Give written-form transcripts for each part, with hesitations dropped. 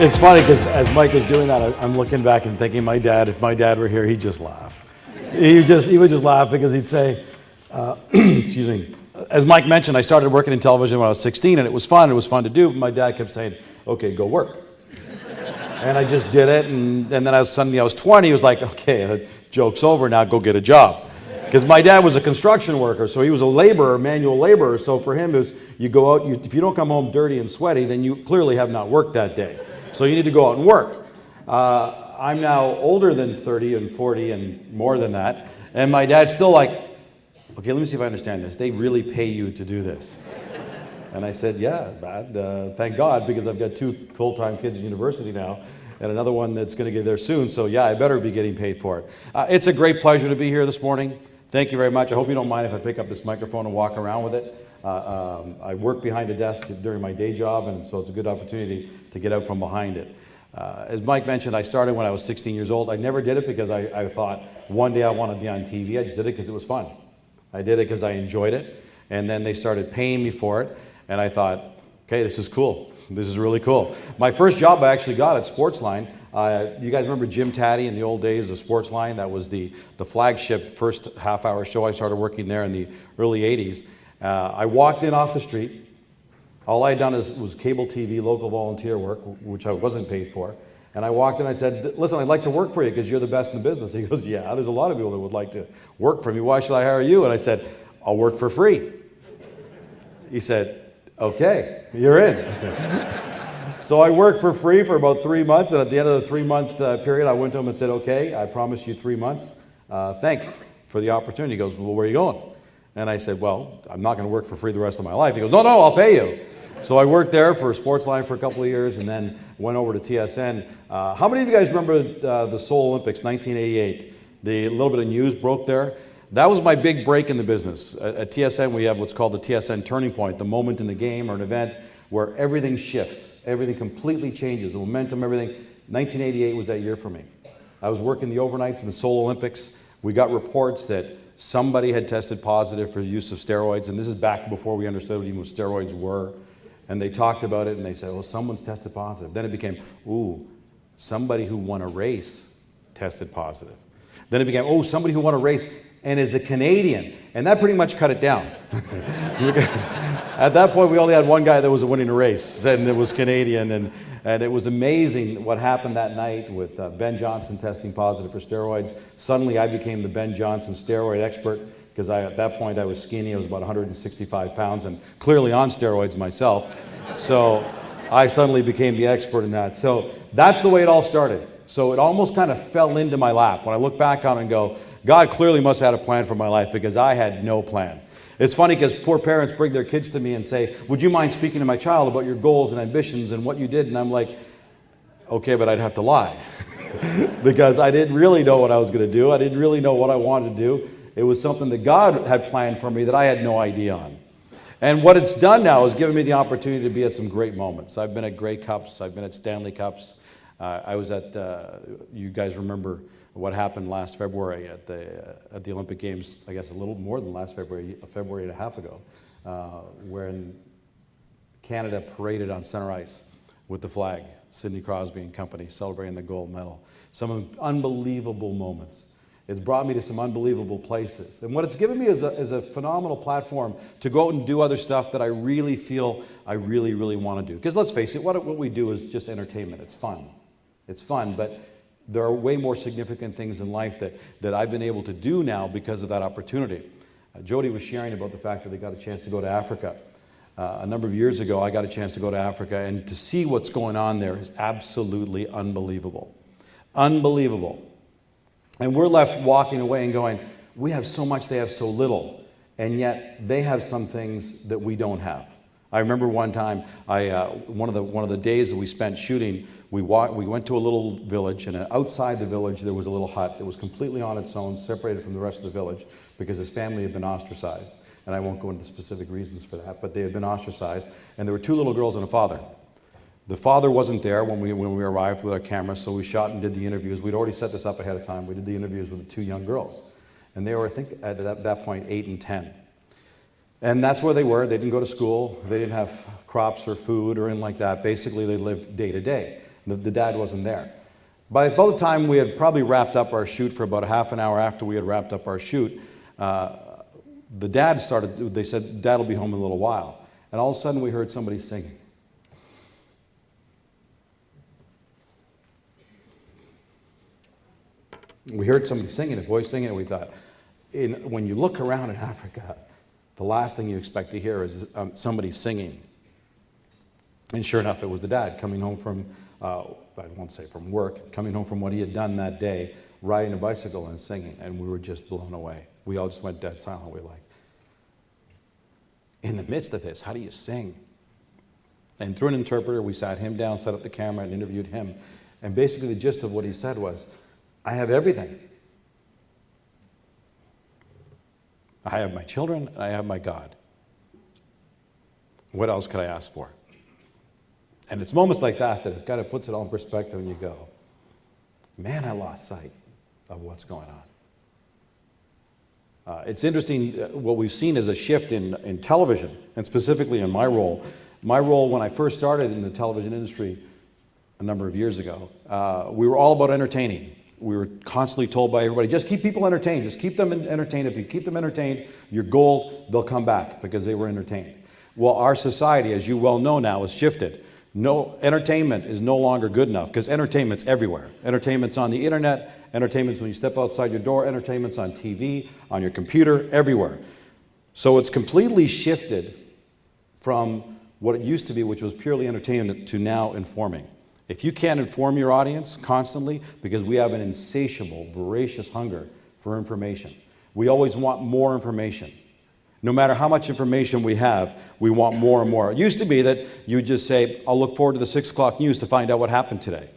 It's funny because as Mike was doing that, I'm looking back and thinking, if my dad were here, he'd just laugh. He would just laugh because he'd say, excuse me, as Mike mentioned, I started working in television when I was 16, and it was fun. It was fun to do, but my dad kept saying, okay, go work. And I just did it, and then suddenly I was 20, he was like, okay, the joke's over, now go get a job. Because my dad was a construction worker, so he was a laborer, manual laborer, so for him it was, you go out, if you don't come home dirty and sweaty, then you clearly have not worked that day. So you need to go out and work. I'm now older than 30 and 40 and more than that, and my dad's still like, okay, let me see if I understand this. They really pay you to do this. And I said, yeah, Dad, thank God, because I've got 2 full-time kids in university now, and another one that's going to get there soon, so yeah, I better be getting paid for it. It's a great pleasure to be here this morning. Thank you very much. I hope you don't mind if I pick up this microphone and walk around with it. I work behind a desk during my day job, and so it's a good opportunity to get out from behind it. As Mike mentioned, I started when I was 16 years old. I never did it because I thought one day I want to be on TV. I just did it because it was fun. I did it because I enjoyed it, and then they started paying me for it, and I thought, okay, this is cool. This is really cool. My first job I actually got at Sportsline. You guys remember Jim Taddy in the old days of Sportsline? That was the flagship first half-hour show. I started working there in the early 80s. I walked in off the street. All I had done was cable TV, local volunteer work, which I wasn't paid for. And I walked in and I said, listen, I'd like to work for you because you're the best in the business. He goes, yeah, there's a lot of people that would like to work for me. Why should I hire you? And I said, I'll work for free. He said, okay, you're in. So I worked for free for about 3 months, and at the end of the 3-month period, I went to him and said, okay, I promised you 3 months. Thanks for the opportunity. He goes, well, where are you going? And I said, well, I'm not going to work for free the rest of my life. He goes, no, I'll pay you. So I worked there for Sportsline for a couple of years and then went over to TSN. How many of you guys remember the Seoul Olympics, 1988? The little bit of news broke there. That was my big break in the business. At TSN, we have what's called the TSN turning point, the moment in the game or an event where everything shifts, everything completely changes, the momentum, everything. 1988 was that year for me. I was working the overnights in the Seoul Olympics. We got reports that somebody had tested positive for the use of steroids, and this is back before we understood what even steroids were. And they talked about it, and they said, well, someone's tested positive. Then it became, ooh, somebody who won a race tested positive. Then it became, oh, somebody who won a race and is a Canadian. And that pretty much cut it down. Because at that point, we only had one guy that was winning a race, and it was Canadian. And it was amazing what happened that night with Ben Johnson testing positive for steroids. Suddenly, I became the Ben Johnson steroid expert, because at that point, I was skinny. I was about 165 pounds and clearly on steroids myself. So I suddenly became the expert in that. So that's the way it all started. So it almost kind of fell into my lap. When I look back on it and go, God clearly must have had a plan for my life, because I had no plan. It's funny because poor parents bring their kids to me and say, would you mind speaking to my child about your goals and ambitions and what you did? And I'm like, okay, but I'd have to lie. Because I didn't really know what I was going to do. I didn't really know what I wanted to do. It was something that God had planned for me that I had no idea on. And what it's done now is given me the opportunity to be at some great moments. I've been at Grey Cups. I've been at Stanley Cups. I was at, you guys remember what happened last February at the Olympic Games, I guess a little more than last February, a February and a half ago, when Canada paraded on center ice with the flag, Sidney Crosby and company celebrating the gold medal. Some unbelievable moments. It's brought me to some unbelievable places. And what it's given me is a phenomenal platform to go out and do other stuff that I really feel I really, really want to do. Because let's face it, what we do is just entertainment. It's fun. It's fun, but there are way more significant things in life that I've been able to do now because of that opportunity. Jody was sharing about the fact that they got a chance to go to Africa. A number of years ago, I got a chance to go to Africa, and to see what's going on there is absolutely unbelievable. Unbelievable. And we're left walking away and going, we have so much, they have so little. And yet they have some things that we don't have. I remember one time, one of the days that we spent shooting, we went to a little village, and outside the village there was a little hut that was completely on its own, separated from the rest of the village, because his family had been ostracized. And I won't go into specific reasons for that, but they had been ostracized. And there were 2 little girls and a father. The father wasn't there when we arrived with our cameras, so we shot and did the interviews. We'd already set this up ahead of time. We did the interviews with the 2 young girls. And they were, I think, at that point, 8 and 10. And that's where they were. They didn't go to school. They didn't have crops or food or anything like that. Basically, they lived day to day. The dad wasn't there. By the time we had probably wrapped up our shoot, for about a half an hour after we had wrapped up our shoot, the dad started, they said, Dad will be home in a little while. And all of a sudden we heard somebody singing. We heard somebody singing, a voice singing, and we thought, when you look around in Africa, the last thing you expect to hear is somebody singing. And sure enough, it was the dad coming home from, I won't say from work, coming home from what he had done that day, riding a bicycle and singing, and we were just blown away. We all just went dead silent. We were like, in the midst of this, how do you sing? And through an interpreter, we sat him down, set up the camera, and interviewed him. And basically the gist of what he said was, I have everything. I have my children, and I have my God. What else could I ask for? And it's moments like that that it kind of puts it all in perspective, and you go, man, I lost sight of what's going on. It's interesting, what we've seen is a shift in television, and specifically in my role. My role when I first started in the television industry a number of years ago, we were all about entertaining. We were constantly told by everybody, just keep people entertained, just keep them entertained. If you keep them entertained, your goal, they'll come back because they were entertained. Well, our society, as you well know now, has shifted. No, entertainment is no longer good enough because entertainment's everywhere. Entertainment's on the internet, entertainment's when you step outside your door, entertainment's on TV, on your computer, everywhere. So it's completely shifted from what it used to be, which was purely entertainment, to now informing. If you can't inform your audience constantly, because we have an insatiable, voracious hunger for information. We always want more information. No matter how much information we have, we want more and more. It used to be that you would just say, I'll look forward to the 6 o'clock news to find out what happened today.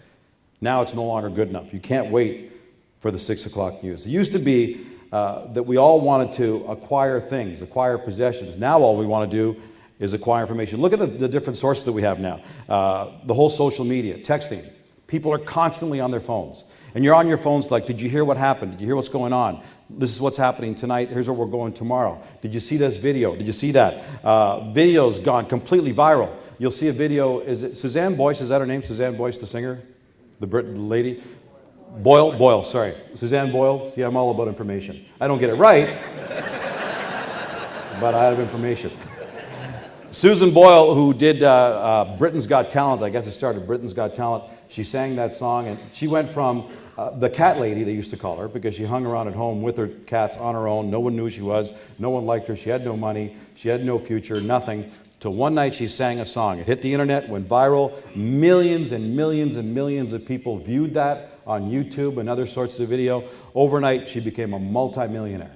Now it's no longer good enough. You can't wait for the 6 o'clock news. It used to be that we all wanted to acquire things, acquire possessions. Now all we want to do is acquire information. Look at the different sources that we have now. The whole social media, texting. People are constantly on their phones. And you're on your phones like, did you hear what happened? Did you hear what's going on? This is what's happening tonight. Here's where we're going tomorrow. Did you see this video? Did you see that? Video's gone completely viral. You'll see a video, is it Suzanne Boyce? Is that her name? Suzanne Boyce, the singer? The lady? Boyle, sorry. Suzanne Boyle. See, I'm all about information. I don't get it right, but I have information. Susan Boyle, who did Britain's Got Talent, I guess it started Britain's Got Talent, she sang that song, and she went from the cat lady, they used to call her, because she hung around at home with her cats on her own. No one knew who she was. No one liked her. She had no money. She had no future, nothing. Till one night she sang a song. It hit the internet, went viral. Millions and millions and millions of people viewed that on YouTube and other sorts of video. Overnight, she became a multimillionaire.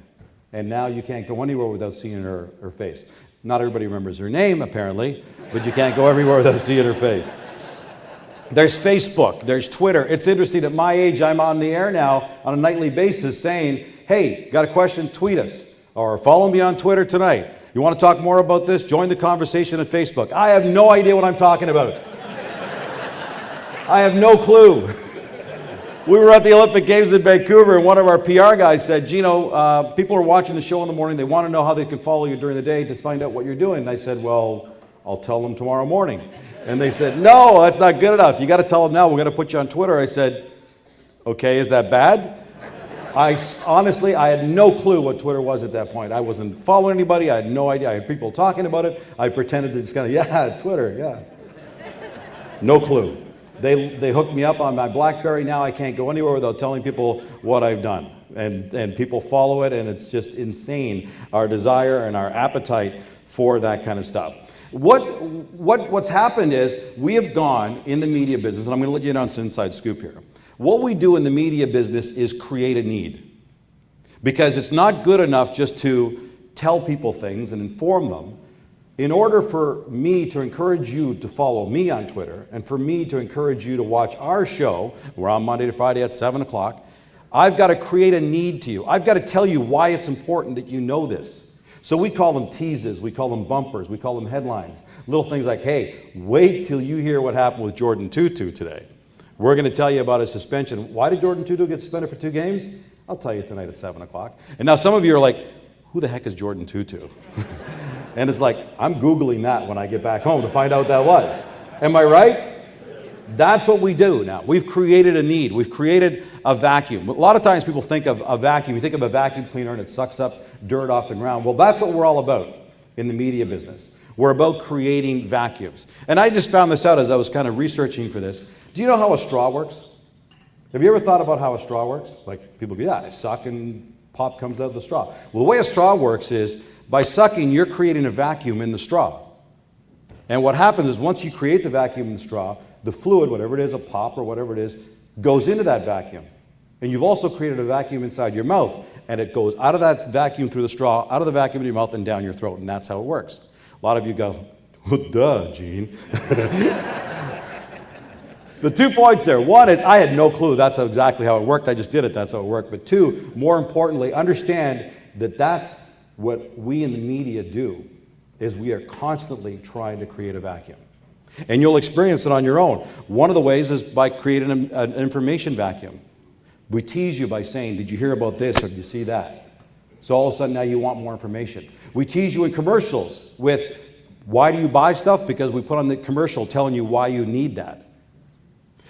And now you can't go anywhere without seeing her face. Not everybody remembers her name, apparently, but you can't go everywhere without seeing her face. There's Facebook, there's Twitter. It's interesting, at my age, I'm on the air now on a nightly basis saying, hey, got a question, tweet us, or follow me on Twitter tonight. You want to talk more about this? Join the conversation at Facebook. I have no idea what I'm talking about. I have no clue. We were at the Olympic Games in Vancouver, and one of our PR guys said, Gino, people are watching the show in the morning. They want to know how they can follow you during the day to find out what you're doing. And I said, well, I'll tell them tomorrow morning. And they said, no, that's not good enough. You got to tell them now. We're going to put you on Twitter. I said, okay, is that bad? Honestly, I had no clue what Twitter was at that point. I wasn't following anybody. I had no idea. I had people talking about it. I pretended to just kind of, yeah, Twitter, yeah. No clue. They hooked me up on my BlackBerry. Now I can't go anywhere without telling people what I've done. And people follow it, and it's just insane, our desire and our appetite for that kind of stuff. What's happened is we have gone in the media business, and I'm going to let you in on some inside scoop here. What we do in the media business is create a need. Because it's not good enough just to tell people things and inform them. In order for me to encourage you to follow me on Twitter, and for me to encourage you to watch our show, we're on Monday to Friday at 7 o'clock, I've got to create a need to you. I've got to tell you why it's important that you know this. So we call them teases, we call them bumpers, we call them headlines. Little things like, hey, wait till you hear what happened with Jordan Tutu today. We're going to tell you about his suspension. Why did Jordan Tutu get suspended for 2 games? I'll tell you tonight at 7 o'clock. And now some of you are like, who the heck is Jordan Tutu? And it's like, I'm Googling that when I get back home to find out what that was. Am I right? That's what we do now. We've created a need. We've created a vacuum. A lot of times people think of a vacuum. You think of a vacuum cleaner and it sucks up dirt off the ground. Well, that's what we're all about in the media business. We're about creating vacuums. And I just found this out as I was kind of researching for this. Do you know how a straw works? Have you ever thought about how a straw works? Like people go, yeah, I suck and pop comes out of the straw. Well, the way a straw works is by sucking, you're creating a vacuum in the straw. And what happens is once you create the vacuum in the straw, the fluid, whatever it is, a pop or whatever it is, goes into that vacuum. And you've also created a vacuum inside your mouth. And it goes out of that vacuum through the straw, out of the vacuum in your mouth and down your throat. And that's how it works. A lot of you go, well, duh, Gene. The 2 points there. One is I had no clue that's exactly how it worked. I just did it. That's how it worked. But two, more importantly, understand that that's what we in the media do, is we are constantly trying to create a vacuum. And you'll experience it on your own. One of the ways is by creating an information vacuum. We tease you by saying, did you hear about this or did you see that? So all of a sudden now you want more information. We tease you in commercials with, why do you buy stuff? Because we put on the commercial telling you why you need that.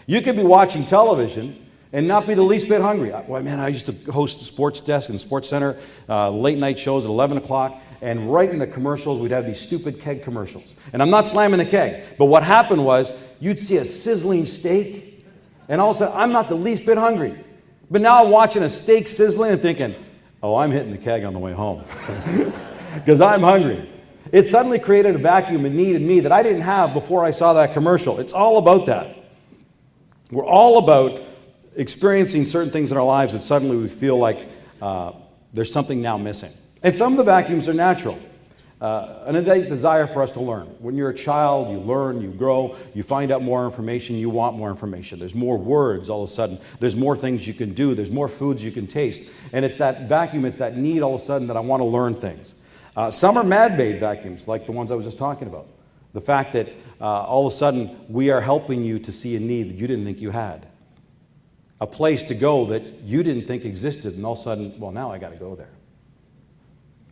You could be watching television and not be the least bit hungry. Well, man, I used to host the sports desk and Sports Center, late night shows at 11 o'clock, and right in the commercials, we'd have these stupid keg commercials. And I'm not slamming the keg, but what happened was you'd see a sizzling steak, and all of a sudden, I'm not the least bit hungry. But now I'm watching a steak sizzling and thinking, oh, I'm hitting the keg on the way home because I'm hungry. It suddenly created a vacuum and need in me that I didn't have before I saw that commercial. It's all about that. We're all about experiencing certain things in our lives that suddenly we feel like there's something now missing. And some of the vacuums are natural. An innate desire for us to learn. When you're a child, you learn, you grow, you find out more information, you want more information. There's more words all of a sudden. There's more things you can do. There's more foods you can taste. And it's that vacuum, it's that need all of a sudden that I want to learn things. Some are man-made vacuums, like the ones I was just talking about. The fact that all of a sudden we are helping you to see a need that you didn't think you had. A place to go that you didn't think existed, and all of a sudden, well, now I got to go there.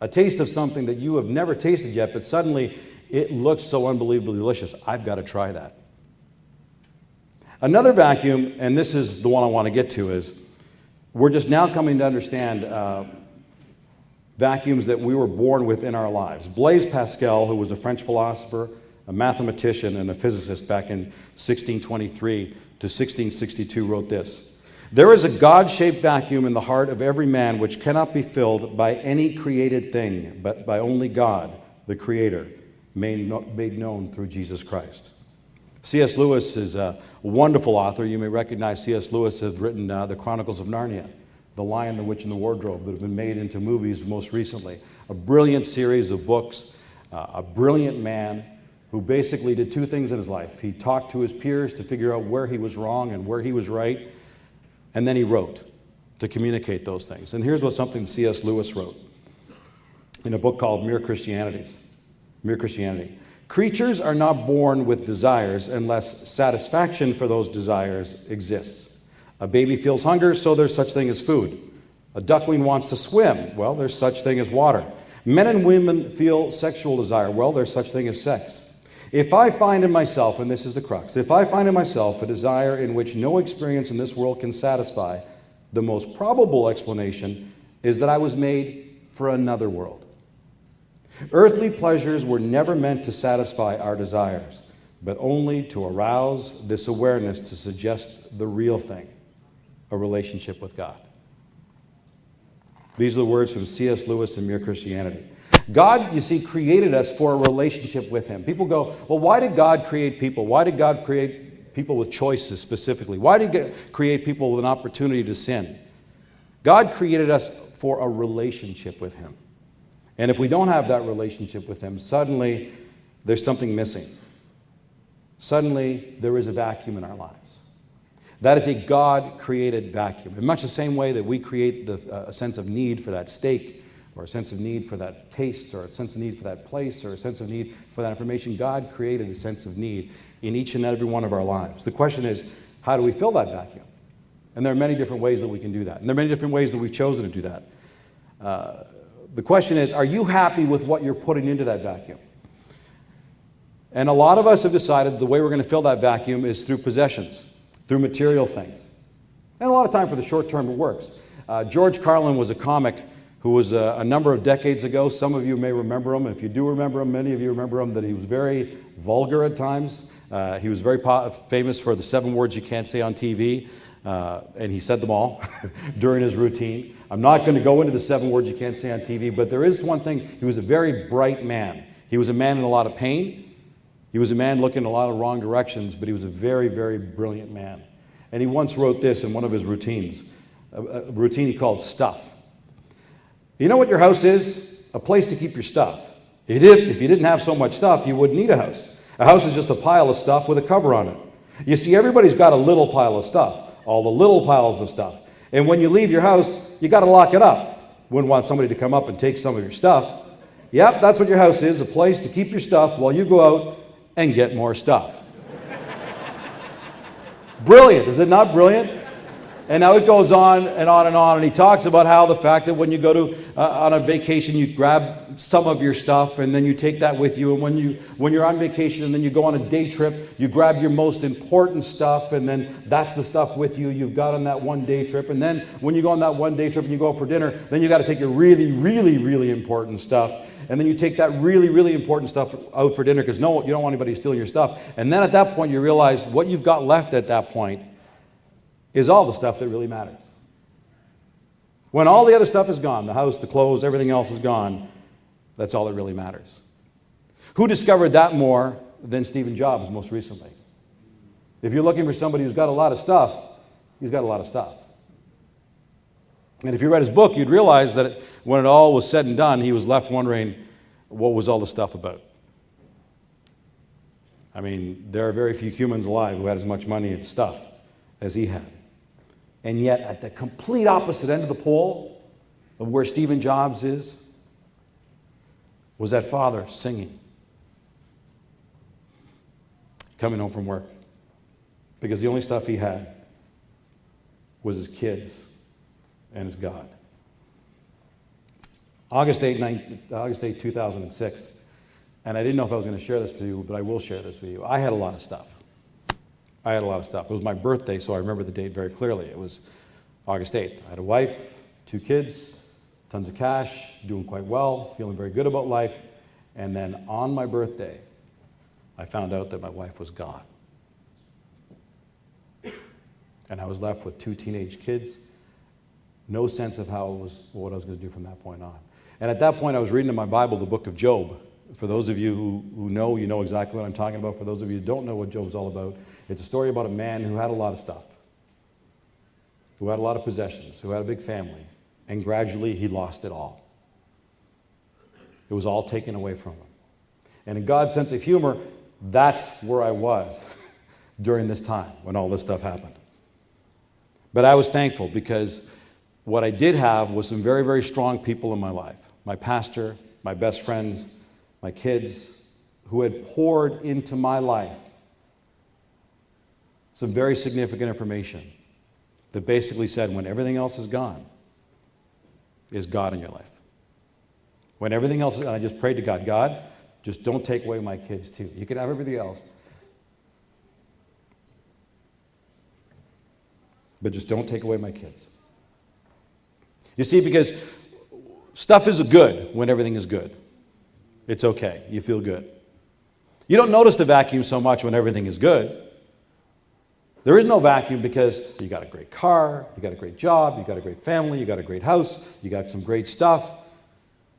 A taste of something that you have never tasted yet, but suddenly it looks so unbelievably delicious. I've got to try that. Another vacuum, and this is the one I want to get to, is we're just now coming to understand vacuums that we were born with in our lives. Blaise Pascal, who was a French philosopher, a mathematician, and a physicist back in 1623 to 1662, wrote this: "There is a God-shaped vacuum in the heart of every man which cannot be filled by any created thing, but by only God, the Creator, made known through Jesus Christ." C.S. Lewis is a wonderful author. You may recognize C.S. Lewis has written the Chronicles of Narnia, The Lion, the Witch, and the Wardrobe, that have been made into movies most recently. A brilliant series of books, a brilliant man who basically did two things in his life. He talked to his peers to figure out where he was wrong and where he was right, and then he wrote to communicate those things. And here's something C.S. Lewis wrote in a book called Mere Christianity. "Creatures are not born with desires unless satisfaction for those desires exists. A baby feels hunger, so there's such thing as food. A duckling wants to swim, well, there's such thing as water. Men and women feel sexual desire, well, there's such thing as sex. If I find in myself," and this is the crux, "if I find in myself a desire in which no experience in this world can satisfy, the most probable explanation is that I was made for another world. Earthly pleasures were never meant to satisfy our desires, but only to arouse this awareness to suggest the real thing, a relationship with God." These are the words from C.S. Lewis in Mere Christianity. God, you see, created us for a relationship with Him. People go, well, why did God create people? Why did God create people with choices specifically? Why did He create people with an opportunity to sin? God created us for a relationship with Him. And if we don't have that relationship with Him, suddenly there's something missing. Suddenly there is a vacuum in our lives. That is a God-created vacuum. In much the same way that we create a sense of need for that steak, or a sense of need for that taste, or a sense of need for that place, or a sense of need for that information, God created a sense of need in each and every one of our lives. The question is, how do we fill that vacuum? And there are many different ways that we can do that. And there are many different ways that we've chosen to do that. The question is, are you happy with what you're putting into that vacuum? And a lot of us have decided the way we're going to fill that vacuum is through possessions, through material things. And a lot of time for the short term it works. George Carlin was a comic who was a number of decades ago. Some of you may remember him. If you do remember him, many of you remember him, that he was very vulgar at times. He was very famous for the 7 words you can't say on TV, and he said them all during his routine. I'm not going to go into the 7 words you can't say on TV, but there is one thing. He was a very bright man. He was a man in a lot of pain. He was a man looking in a lot of wrong directions, but he was a very, very brilliant man. And he once wrote this in one of his routines, a routine he called Stuff. You know what your house is? A place to keep your stuff. If you didn't have so much stuff, you wouldn't need a house. A house is just a pile of stuff with a cover on it. You see, everybody's got a little pile of stuff, all the little piles of stuff. And when you leave your house, you got to lock it up. Wouldn't want somebody to come up and take some of your stuff. Yep, that's what your house is, a place to keep your stuff while you go out and get more stuff. Brilliant, is it not brilliant? And now it goes on and on and on, and he talks about how the fact that when you go to on a vacation, you grab some of your stuff, and then you take that with you. And when you're on vacation, and then you go on a day trip, you grab your most important stuff, and then that's the stuff with you you've got on that one day trip. And then when you go on that one day trip and you go out for dinner, then you got to take your really, really, really important stuff, and then you take that really, really important stuff out for dinner because no, you don't want anybody stealing your stuff. And then at that point, you realize what you've got left at that point is all the stuff that really matters. When all the other stuff is gone, the house, the clothes, everything else is gone, that's all that really matters. Who discovered that more than Stephen Jobs most recently? If you're looking for somebody who's got a lot of stuff, he's got a lot of stuff. And if you read his book, you'd realize that when it all was said and done, he was left wondering, what was all the stuff about? I mean, there are very few humans alive who had as much money and stuff as he had. And yet, at the complete opposite end of the pole of where Stephen Jobs is, was that father singing, coming home from work. Because the only stuff he had was his kids and his God. August 8, 2006, and I didn't know if I was going to share this with you, but I will share this with you. I had a lot of stuff. It was my birthday, so I remember the date very clearly. It was August 8th. I had a wife, 2 kids, tons of cash, doing quite well, feeling very good about life. And then on my birthday, I found out that my wife was gone. And I was left with 2 teenage kids, no sense of what I was going to do from that point on. And at that point, I was reading in my Bible the book of Job. For those of you who know, you know exactly what I'm talking about. For those of you who don't know what Job's all about, it's a story about a man who had a lot of stuff, who had a lot of possessions, who had a big family, and gradually he lost it all. It was all taken away from him. And in God's sense of humor, that's where I was during this time when all this stuff happened. But I was thankful because what I did have was some very, very strong people in my life. My pastor, my best friends, my kids, who had poured into my life some very significant information that basically said when everything else is gone, is God in your life? When everything else is, and I just prayed to God, God, just don't take away my kids too. You can have everything else, but just don't take away my kids. You see, because stuff is good when everything is good. It's okay. You feel good. You don't notice the vacuum so much when everything is good. There is no vacuum because you got a great car, you got a great job, you got a great family, you got a great house, you got some great stuff.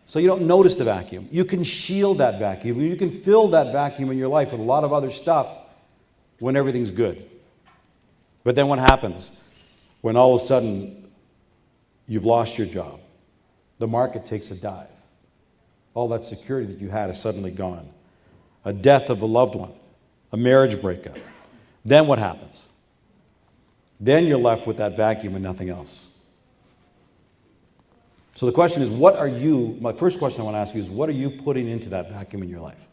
So you don't notice the vacuum. You can shield that vacuum. You can fill that vacuum in your life with a lot of other stuff when everything's good. But then what happens? When all of a sudden you've lost your job, the market takes a dive. All that security that you had is suddenly gone. A death of a loved one, a marriage breakup. Then what happens? Then you're left with that vacuum and nothing else. So the question is, my first question I want to ask you is, what are you putting into that vacuum in your life?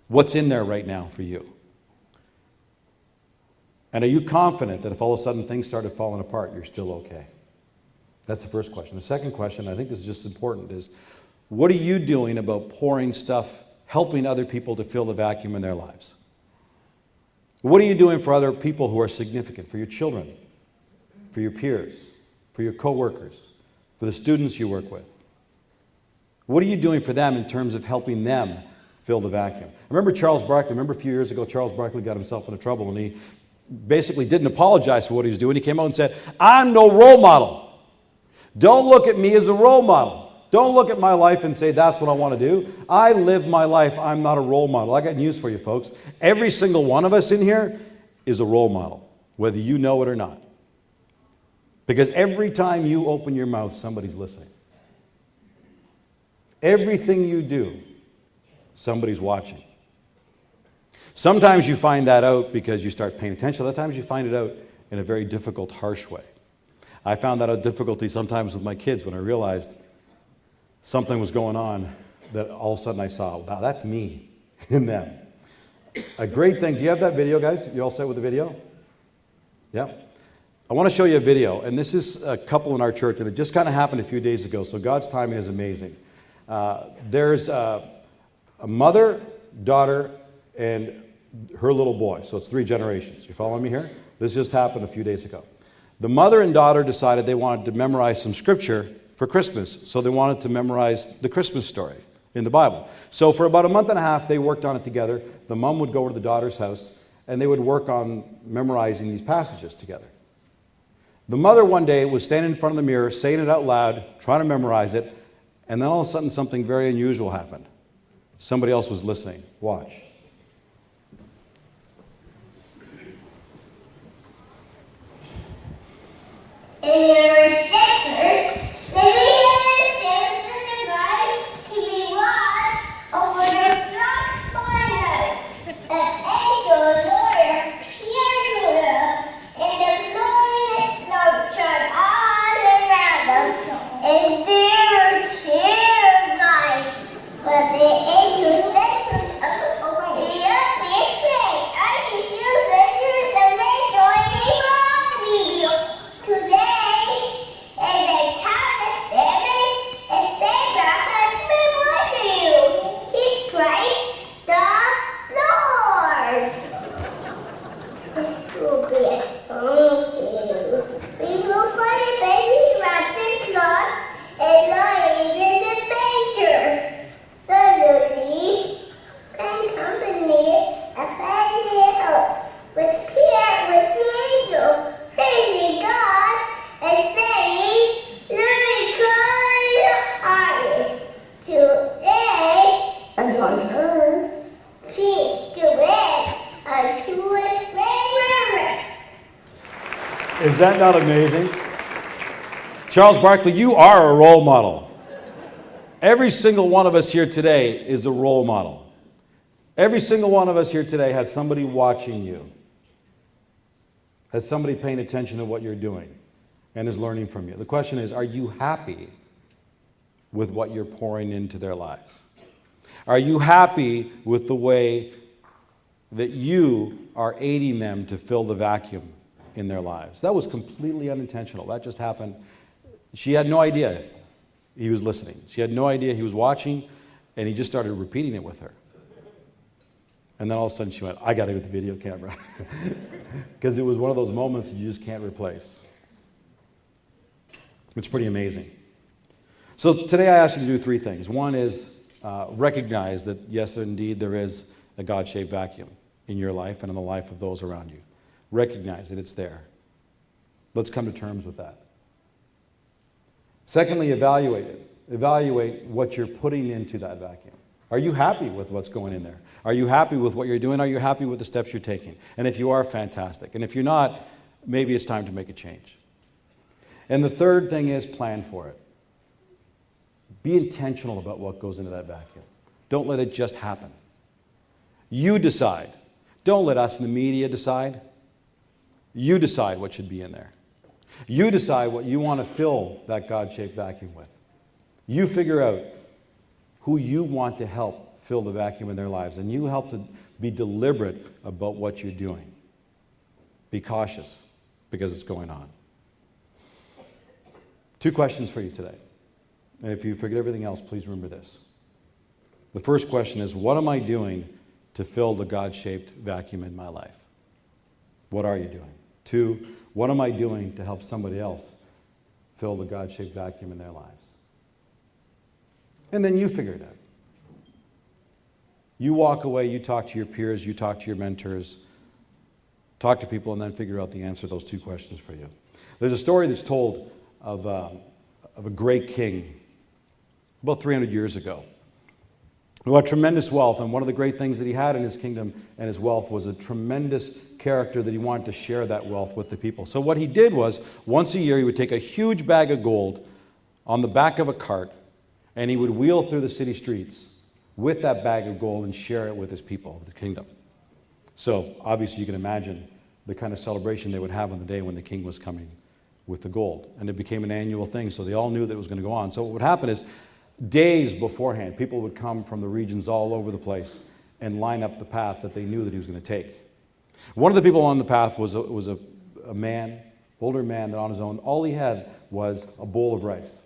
What's in there right now for you? And are you confident that if all of a sudden things started falling apart, you're still okay? That's the first question. The second question, I think this is just important, is what are you doing about pouring stuff helping other people to fill the vacuum in their lives? What are you doing for other people who are significant, for your children, for your peers, for your coworkers, for the students you work with? What are you doing for them in terms of helping them fill the vacuum? I remember Charles Barkley. Remember a few years ago, Charles Barkley got himself into trouble, and he basically didn't apologize for what he was doing. He came out and said, I'm no role model. Don't look at me as a role model. Don't look at my life and say, that's what I want to do. I live my life. I'm not a role model. I got news for you, folks. Every single one of us in here is a role model, whether you know it or not. Because every time you open your mouth, somebody's listening. Everything you do, somebody's watching. Sometimes you find that out because you start paying attention. Other times you find it out in a very difficult, harsh way. I found that out difficulty sometimes with my kids when I realized something was going on that all of a sudden I saw, wow, that's me in them. A great thing. Do you have that video, guys? You all set with the video? Yeah. I want to show you a video, and this is a couple in our church, and it just kind of happened a few days ago, so God's timing is amazing. There's a mother, daughter, and her little boy, so it's 3 generations. You following me here? This just happened a few days ago. The mother and daughter decided they wanted to memorize some scripture for Christmas, so they wanted to memorize the Christmas story in the Bible. So for about a month and a half, they worked on it together. The mom would go to the daughter's house, and they would work on memorizing these passages together. The mother one day was standing in front of the mirror, saying it out loud, trying to memorize it, and then all of a sudden something very unusual happened. Somebody else was listening. Watch. In your shakers, the relatives in the garden keeping watch over the flocks by night. An angel lawyer appeared to them, and the glorious love shone all around them, and they were terrified. But the angel said to them, "Do not be afraid. I can feel the news and rejoice before me today." Is that not amazing? Charles Barkley, you are a role model. Every single one of us here today is a role model. Every single one of us here today has somebody watching you, has somebody paying attention to what you're doing, and is learning from you. The question is, are you happy with what you're pouring into their lives? Are you happy with the way that you are aiding them to fill the vacuum in their lives? That was completely unintentional. That just happened. She had no idea he was listening. She had no idea he was watching, and he just started repeating it with her. And then all of a sudden she went, I got to get the video camera. Because it was one of those moments that you just can't replace. It's pretty amazing. So today I asked you to do 3 things. One is recognize that, yes, indeed, there is a God-shaped vacuum in your life and in the life of those around you. Recognize that it's there. Let's come to terms with that. Secondly, evaluate it. Evaluate what you're putting into that vacuum. Are you happy with what's going in there? Are you happy with what you're doing? Are you happy with the steps you're taking? And if you are, fantastic. And if you're not, maybe it's time to make a change. And the third thing is plan for it. Be intentional about what goes into that vacuum. Don't let it just happen. You decide. Don't let us in the media decide. You decide what should be in there. You decide what you want to fill that God-shaped vacuum with. You figure out who you want to help fill the vacuum in their lives, and you help to be deliberate about what you're doing. Be cautious, because it's going on. 2 questions for you today. And if you forget everything else, please remember this. The first question is, what am I doing to fill the God-shaped vacuum in my life? What are you doing? 2, what am I doing to help somebody else fill the God-shaped vacuum in their lives? And then you figure it out. You walk away, you talk to your peers, you talk to your mentors, talk to people, and then figure out the answer to those 2 questions for you. There's a story that's told of a great king about 300 years ago who had tremendous wealth, and one of the great things that he had in his kingdom and his wealth was a tremendous character that he wanted to share that wealth with the people. So what he did was, once a year, he would take a huge bag of gold on the back of a cart, and he would wheel through the city streets with that bag of gold and share it with his people of the kingdom. So obviously you can imagine the kind of celebration they would have on the day when the king was coming with the gold. And it became an annual thing, so they all knew that it was going to go on. So what would happen is, days beforehand, people would come from the regions all over the place and line up the path that they knew that he was going to take. One of the people on the path was a man, older man, that on his own, all he had was a bowl of rice.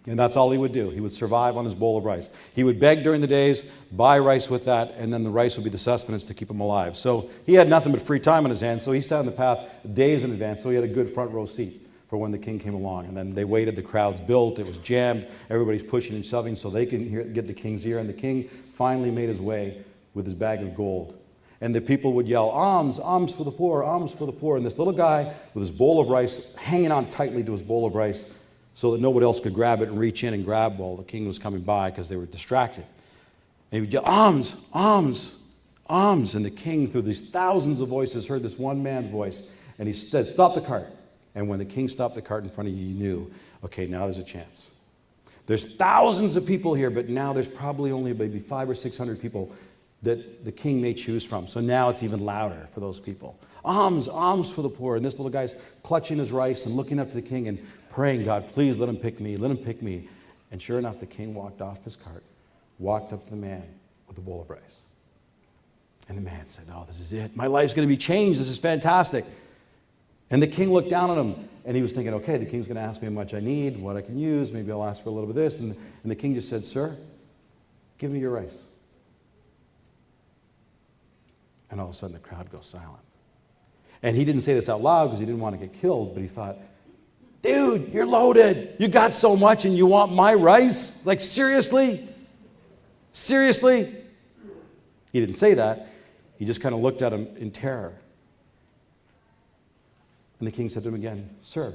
And that's all he would do. He would survive on his bowl of rice. He would beg during the days, buy rice with that, and then the rice would be the sustenance to keep him alive. So he had nothing but free time on his hands, so he sat on the path days in advance, so he had a good front row seat for when the king came along. And then they waited, the crowds built, it was jammed, everybody's pushing and shoving so they can get the king's ear, and the king finally made his way with his bag of gold. And the people would yell, alms, alms for the poor, alms for the poor. And this little guy with his bowl of rice, hanging on tightly to his bowl of rice so that nobody else could grab it and reach in and grab while the king was coming by because they were distracted. They would yell, alms, alms, alms. And the king, through these thousands of voices, heard this one man's voice, and he said, stop the cart. And when the king stopped the cart in front of you, you knew, okay, now there's a chance. There's thousands of people here, but now there's probably only maybe 500 or 600 people that the king may choose from. So now it's even louder for those people. Alms, alms for the poor. And this little guy's clutching his rice and looking up to the king and praying, God, please let him pick me, let him pick me. And sure enough, the king walked off his cart, walked up to the man with the bowl of rice. And the man said, oh, this is it. My life's going to be changed. This is fantastic. And the king looked down on him, and he was thinking, okay, the king's going to ask me how much I need, what I can use. Maybe I'll ask for a little bit of this. And the king just said, sir, give me your rice. And all of a sudden, the crowd goes silent. And he didn't say this out loud because he didn't want to get killed, but he thought, dude, you're loaded. You got so much and you want my rice? Like, seriously? Seriously? He didn't say that. He just kind of looked at him in terror. And the king said to him again, sir,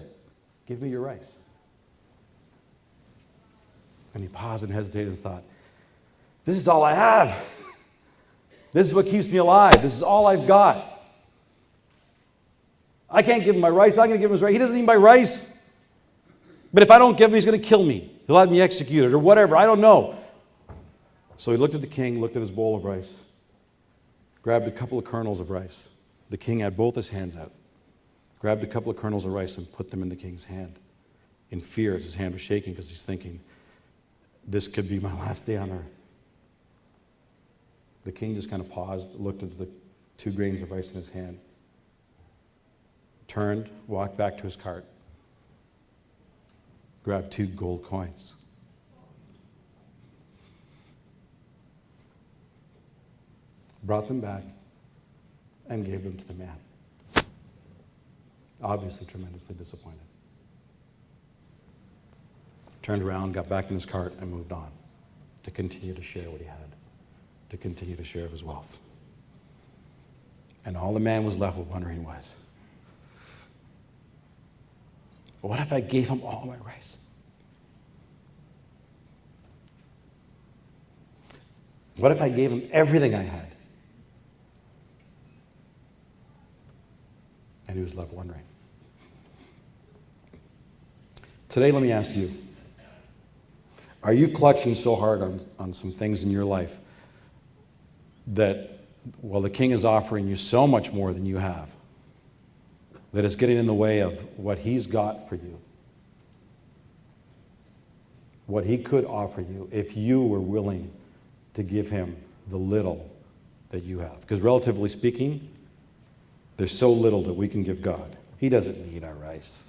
give me your rice. And he paused and hesitated and thought, this is all I have. This is what keeps me alive. This is all I've got. I can't give him my rice. I'm going to give him his rice. He doesn't need my rice. But if I don't give him, he's going to kill me. He'll have me executed or whatever. I don't know. So he looked at the king, looked at his bowl of rice, grabbed a couple of kernels of rice. The king had both his hands out, grabbed a couple of kernels of rice and put them in the king's hand. In fear, as his hand was shaking because he's thinking, this could be my last day on earth. The king just kind of paused, looked at the 2 grains of rice in his hand, turned, walked back to his cart, grabbed 2 gold coins, brought them back, and gave them to the man. Obviously tremendously disappointed. Turned around, got back in his cart, and moved on to continue to share what he had, to continue to share his wealth. And all the man was left with wondering was, what if I gave him all my rice? What if I gave him everything I had? And he was left wondering. Today, let me ask you, are you clutching so hard on some things in your life that, well, the king is offering you so much more than you have, that it's getting in the way of what he's got for you, what he could offer you if you were willing to give him the little that you have? Because relatively speaking, there's so little that we can give God. He doesn't need our rice.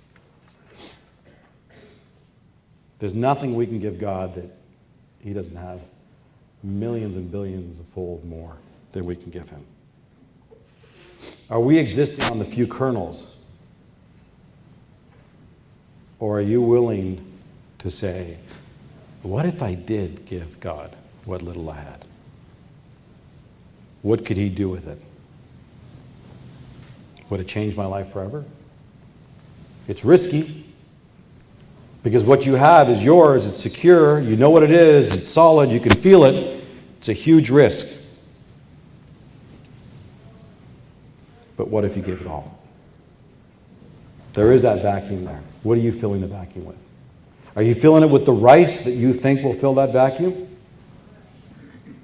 There's nothing we can give God that he doesn't have millions and billions of fold more than we can give him? Are we existing on the few kernels? Or are you willing to say, what if I did give God what little I had? What could he do with it? Would it change my life forever? It's risky, because what you have is yours, it's secure, you know what it is, it's solid, you can feel it. It's a huge risk. But what if you gave it all? There is that vacuum there. What are you filling the vacuum with? Are you filling it with the rice that you think will fill that vacuum?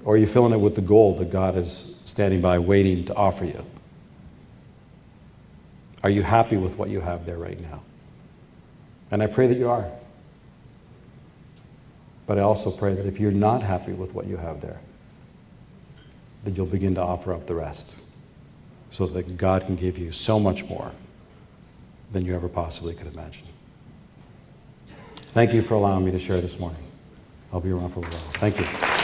Or are you filling it with the gold that God is standing by waiting to offer you? Are you happy with what you have there right now? And I pray that you are. But I also pray that if you're not happy with what you have there, that you'll begin to offer up the rest, so that God can give you so much more than you ever possibly could imagine. Thank you for allowing me to share this morning. I'll be around for a while. Thank you.